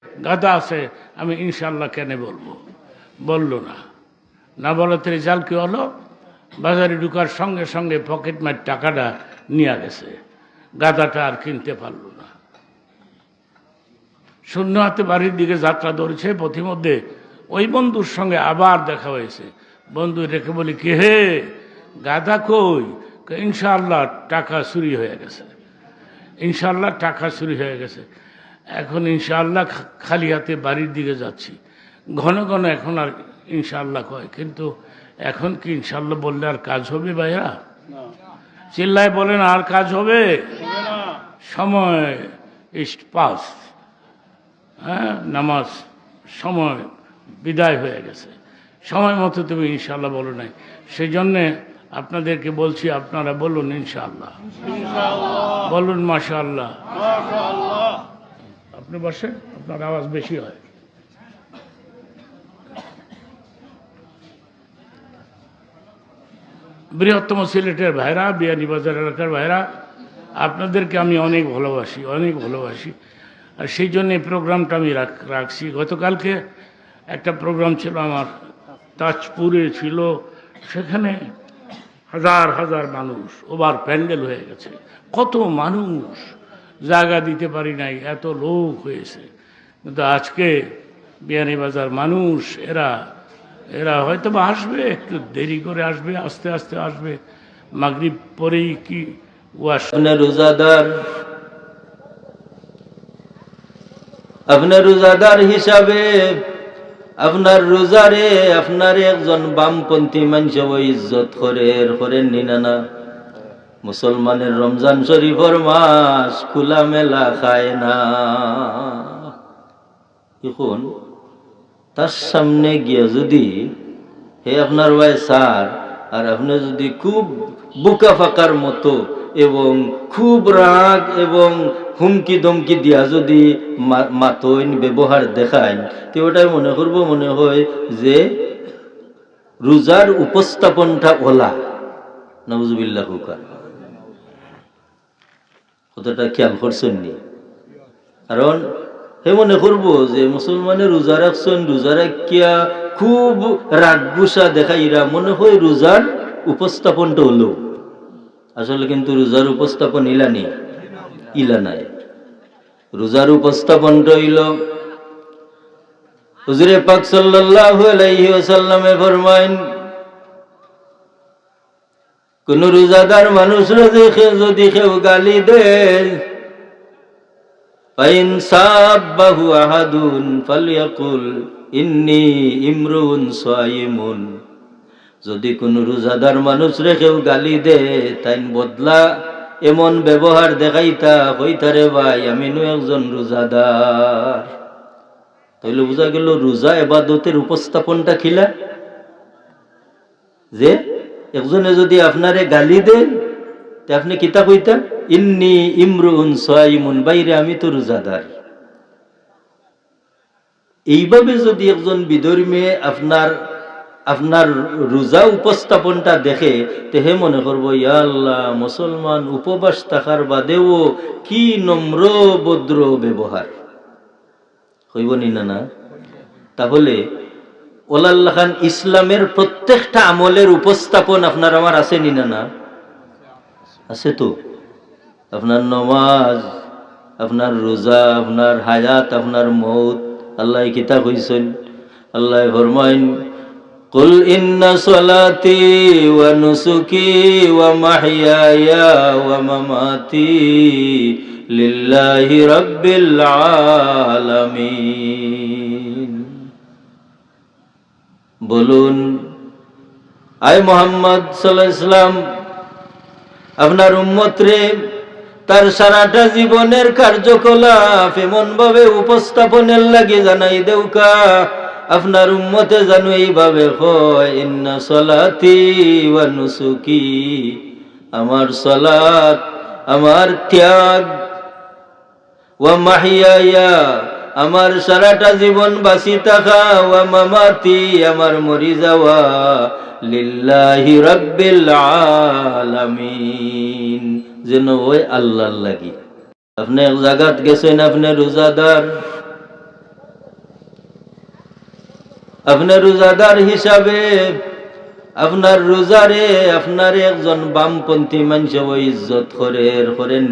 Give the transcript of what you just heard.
গাদা আছে, আমি ইনশাল্লাহ কেন বলবো? বলল না, না বলাতে রেজাল্ট কী হলো? বাজারে ঢুকার সঙ্গে সঙ্গে পকেট মার টাকাটা নিয়ে গেছে, গাদাটা আর কিনতে পারল না। শূন্য হাতে বাড়ির দিকে যাত্রা ধরেছে, পথিমধ্যে ওই বন্ধুর সঙ্গে আবার দেখা হয়েছে। বন্ধু রেখে বলি, কে হে, গাদা কই? ইনশাআল্লাহ টাকা চুরি হয়ে গেছে, ইনশাআল্লাহ টাকা চুরি হয়ে গেছে। এখন ইনশাআল্লাহ খালি হাতে বাড়ির দিকে যাচ্ছি। ঘন ঘন এখন আর ইনশাআল্লাহ কয়, কিন্তু এখন কি ইনশাআল্লাহ বললে আর কাজ হবে ভাইয়া? চিল্লায় বলেন, আর কাজ হবে? সময় ইস পাস, হ্যাঁ, নামাজ সময় বিদায় হয়ে গেছে, সময় মতো তুমি ইনশাআল্লাহ বলো নাই। সেই জন্যে আপনাদেরকে বলছি, আপনারা বলুন ইনশাআল্লাহ, বলুন মাশাআল্লাহ। আপনি বসেন, আপনার আওয়াজ বেশি হয়। বৃহত্তম সিলেটের ভাইরা, বিয়ানীবাজার এলাকার ভাইরা, আপনাদেরকে আমি অনেক ভালোবাসি, অনেক ভালোবাসি। আর সেই জন্য এই প্রোগ্রামটা আমি রাখছি। গতকালকে একটা প্রোগ্রাম ছিল আমার, তাজপুরে ছিল, সেখানে হাজার হাজার মানুষ, ওভার প্যান্ডেল হয়ে গেছে, কত মানুষ, জায়গা দিতে পারি নাই, এত লোক হয়েছে। কিন্তু আজকে বিয়ানীবাজার মানুষ, এরা হয়তো বা আসবে, একটু দেরি করে আসবে, আস্তে আস্তে আসবে, মাগরিব পরেই কি ওয়াশ। আপনার রোজাদার হিসাবে আপনার রোজারে আপনার একজন বামপন্থী মানুষ ইজ্জত করেন নিনা। মুসলমানের রমজান শরীফের মাস খোলা মেলা খায় না। এখন তার সামনে গিয়ে যদি হে আপনার ভাই স্যার, আর আপনি যদি খুব বুকা ফাঁকার মতো এবং খুব রাগ এবং হুমকি দমকি দিয়া যদি মাতইন ব্যবহার দেখায়, তো ওটাই মনে হয় যে রোজার উপস্থাপনটা ওলা। নাউজুবিল্লাহ হুকা, কতটা খেয়াল করছেন নি? কারণ হে মনে করবো যে মুসলমানের রোজা রাখছেন, রোজা রাখিয়া খুব রাগ গুসা দেখাইরা মনে হয় রোজার উপস্থাপনটা হলো। আসলে কিন্তু রোজার উপস্থাপন ইলা নাই। রোজার উপস্থাপনটা হইল হুজুরে পাক সাল্লাল্লাহু আলাইহি ওয়াসাল্লামে ফরমায়েন, কোন রোজাদার মানুষরা যদি কেউ গালি দেয়, ফাইন সাব্বাহু আহাদুন ফালইয়াকুল ইন্নী ইমরুন সায়িমুন। যদি কোন রোজাদার মানুষরে কেউ গালি দেয়, তাই বদলা এমন ব্যবহার দেখাইতা হইতারে, ভাই আমি একজন রোজাদার। তাইলে বোঝা গেল রোজা ইবাদতের উপস্থাপনটা খিলা। যে একজনে যদি আপনারে গালি দেয়, তে আপনি কিতা কইতা, ইন্নী ইমরুন সায়িমুন, বাইরে আমি তো রোজাদার। এইভাবে যদি একজন বিধর্মী আপনার রোজা উপস্থাপনটা দেখে, তে হে মনে করবো, ইয়া আল্লাহ, মুসলমান উপবাস থাকার বাদেও কি নম্র ভদ্র ব্যবহার, হইব নি না? তাহলে ওলাল্লাহ খান ইসলামের প্রত্যেকটা আমলের উপস্থাপন আপনার আমার আছে নি না? আছে তো। আপনার নমাজ, আপনার রোজা, আপনার হায়াত, আপনার মৌত, আল্লাহ কিতাব হইছেন। আল্লাহ ফরমাইন, কুল ইন্না সলাতি ওয়া নুসুকি ওয়া মাহইয়ায়া ওয়া মামাতি লিল্লাহি রাব্বিল আলামিন। বলুন, আয় মুহাম্মদ সাল্লাল্লাহু আলাইহি ওয়াসাল্লাম, আপনার উম্মত রে তার সারাটা জীবনের কার্যকলাপ এমন ভাবে উপস্থাপনের লাগে জানাই দেউকা, আপনার উম্মতে জানো এইভাবে হয়, ইন্না সলাতি ওয়া নুসুকি, আমার সালাত, আমার ত্যাগ, ওয়া মাহিয়ায়া, আমার সারাটা জীবন বাঁচি থাকা, ওয়া মামাতি, আমার মরি যাওয়া, লিল্লাহি রাব্বিল আলামিন, যেন ওই আল্লাহর লাগি। আপনি এক জায়গাত গেছেন, আপনি রোজাদার, আপনার রোজাদার হিসাবে আপনার রোজারে আপনার একজন বামপন্থী মানুষ ইজ্জত করেন